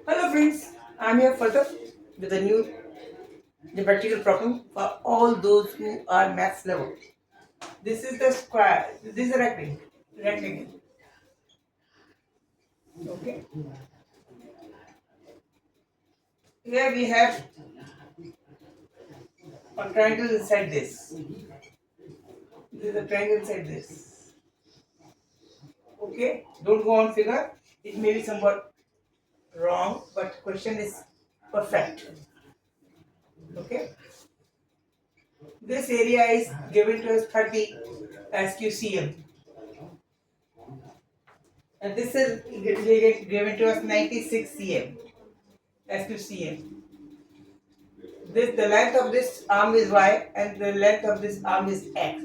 Hello friends, I'm here further with a new practical problem for all those who are maths level. This is the square, this is a rectangle. Okay. Here we have a triangle inside this. This is a triangle inside this. Okay. Don't go on figure. It may be somewhat wrong, but question is perfect. Okay. This area is given to us 30 SQCM. And this is given to us 96 cm as to cm. The length of this arm is y and the length of this arm is x.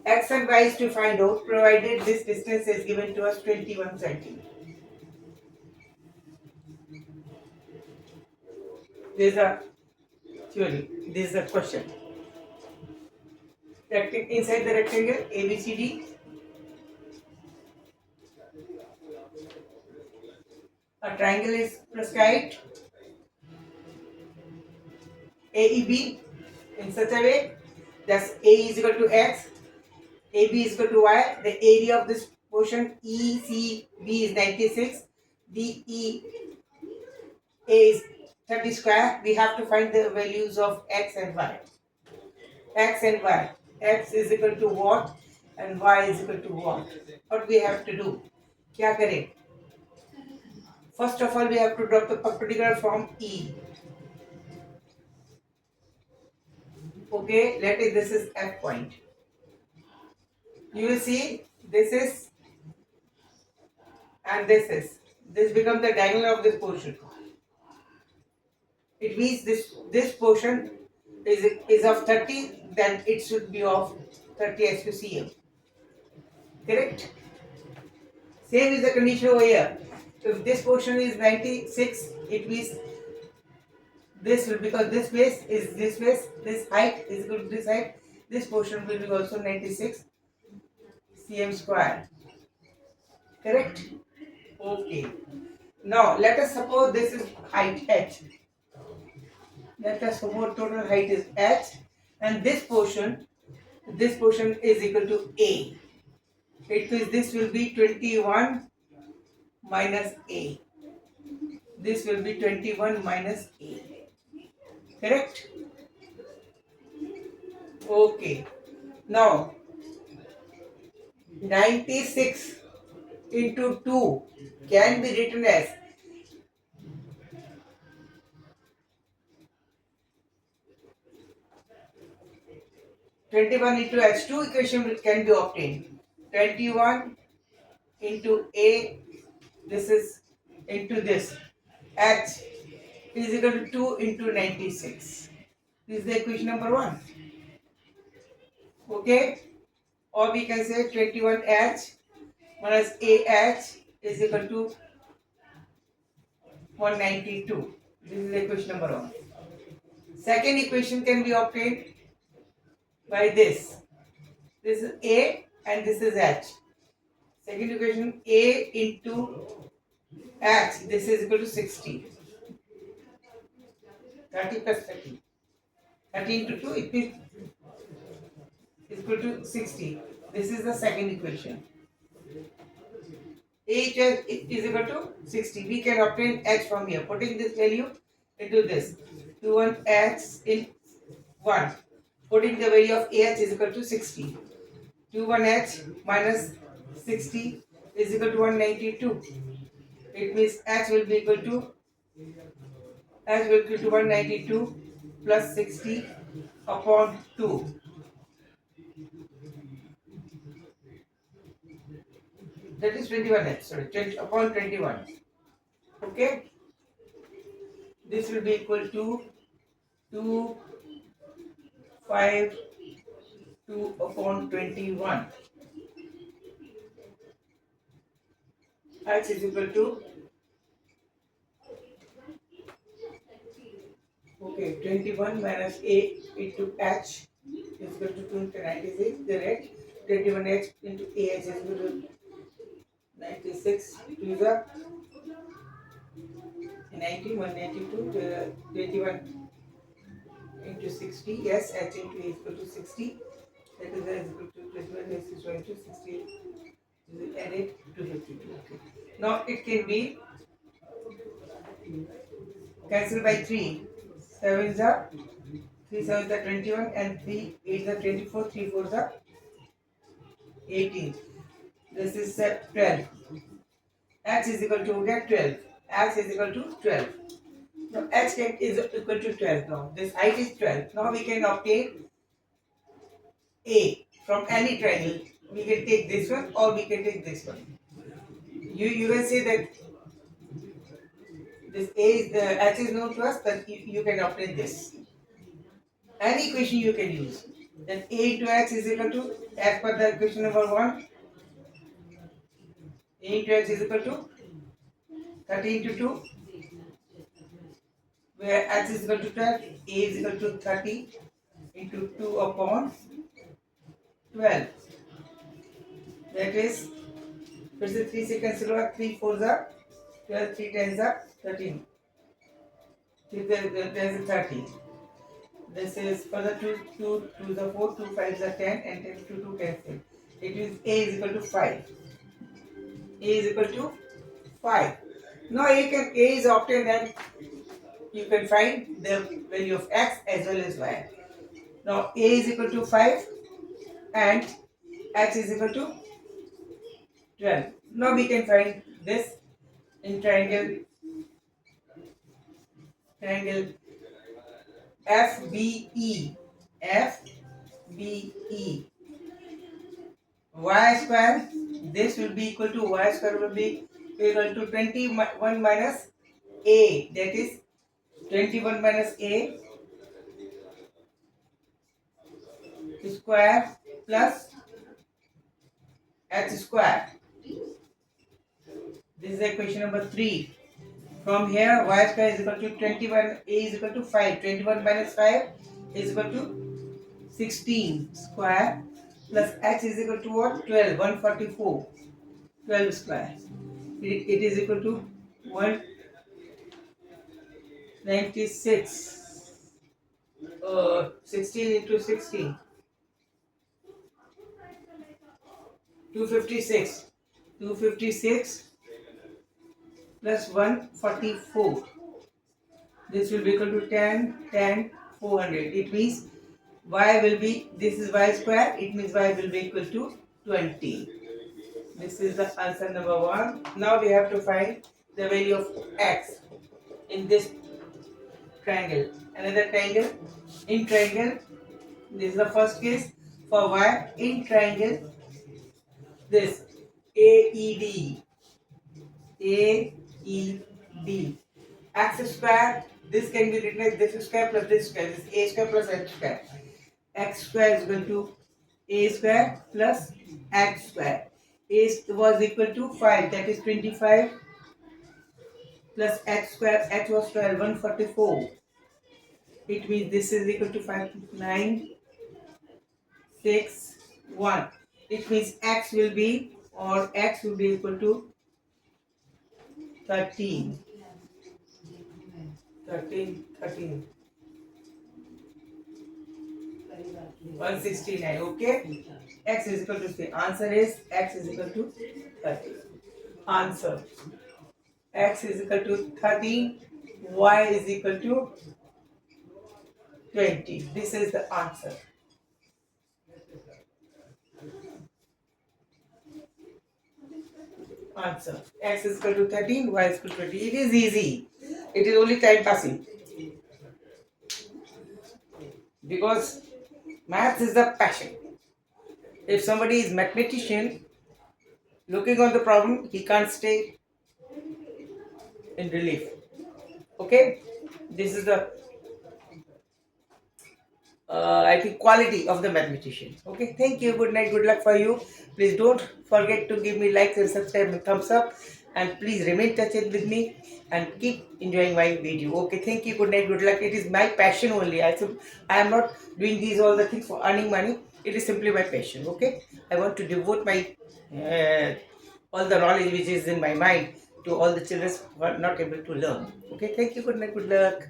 X and y is to find out provided this distance is given to us 21 cm. This is a theory. This is a question. Inside the rectangle ABCD, a triangle is prescribed AEB in such a way that A is equal to x, AB is equal to y. The area of this portion ECB is 96. DEA is 30 square. We have to find the values of x and y. X and y. X is equal to what and y is equal to what. What we have to do? क्या करें? First of all, we have to drop the perpendicular from E. Okay, let it. This is F point. You will see this is and this is. This becomes the diagonal of this portion. It means this portion is of 30, then it should be of 30 SQCM. Correct? Same is the condition over here. If this portion is 96, it means this will, because this base is this base, this height is equal to this height, this portion will be also 96 cm square. Correct? Okay. Now let us suppose this is height h. Let us suppose total height is h and this portion is equal to a. It means this will be 21 minus a. This will be 21 minus a. Correct? Okay. Now 96 into 2 can be written as 21 into h2 equation can be obtained. 21 into a, this is into this. H is equal to 2 into 96. This is the equation number 1. Okay? Or we can say 21h minus AH is equal to 192. This is equation number 1. Second equation can be obtained by this. This is A and this is H. Second equation A into H. This is equal to 60. 30 plus 30. 30 into 2 it is equal to 60. This is the second equation. H is equal to 60. We can obtain H from here. Putting this value into this. 21H in 1. Putting the value of AH is equal to 60. 21H minus 60 is equal to 192. It means H will be equal to 192 plus 60 upon 2. That is 21H, sorry, 20 upon 21. Okay? This will be equal to 2, 5, 2 upon 21. H is equal to 21 minus A into H is equal to 296. The rate 21H into AH is equal to 96 to the 19, 192, 21 into 60. Yes, h into a is equal to 60. That is equal to 21 is equal to 60. We will add it to 52. Okay. Now it can be cancelled by 3. 7 is a 3 7 is a 21 and 3 8 is a 24. 3 4 is a 18. This is 12. X is equal to get 12. X is equal to 12. Now h is equal to 12 now. This height is 12. Now we can obtain A from any triangle. We can take this one or we can take this one. You can say that this A is h is known to us, but you can obtain this. Any equation you can use. Then A into x is equal to, as per the equation number 1, A into x is equal to 30 into 2, where x is equal to 12, A is equal to 30 into 2 upon 12. That is, फिर से 3 से cancel होगा, 3 4 जा 12, 3 10 जा 13, 3 10 is 30. This is for the 2 is a 4, 2 5 is a 10, and 10 to 2 cancel. It is A is equal to 5. A is equal to 5. Now A is obtained and you can find the value of x as well as y. Now A is equal to 5 and x is equal to 12. Now we can find this in triangle FBE. FBE. Y square, this will be equal to, y square will be equal to 21 minus A. That is 21 minus A square plus h square. This is equation number 3. From here, y square is equal to 21, A is equal to 5. 21 minus 5 is equal to 16 square plus h is equal to what? 12, 144. 12 square. It is equal to 196. 16 into 16. 256. 256 plus 144. This will be equal to 10, 10, 400. It means y will be, this is y square, it means y will be equal to 20. This is the answer number 1. Now we have to find the value of x in this triangle. Another triangle. In triangle, this is the first case. For y, in triangle, this AED. AED. X square, this can be written as this square plus this square. This is a square plus h square. X square is equal to a square plus x square. A was equal to 5, that is 25 plus x square, h was 12, 144. It means this is equal to 5, 9, 6, 1. It means x will be, or x will be equal to 13. 169. Okay. X is equal to, the answer is x is equal to 13. Answer. X is equal to 13. Y is equal to 20. This is the answer. Answer. X is equal to 13. Y is equal to 20. It is easy. It is only time passing. Because maths is the passion. If somebody is mathematician, looking on the problem, he can't stay in relief. Okay? This is the I think quality of the mathematician. Okay, thank you. Good night. Good luck for you. Please don't forget to give me likes and subscribe and thumbs up. And please remain touched with me and keep enjoying my video. Okay, thank you. Good night. Good luck. It is my passion only. I am not doing these all the things for earning money. It is simply my passion. Okay, I want to devote my all the knowledge which is in my mind to all the children who are not able to learn. Okay, thank you. Good night. Good luck.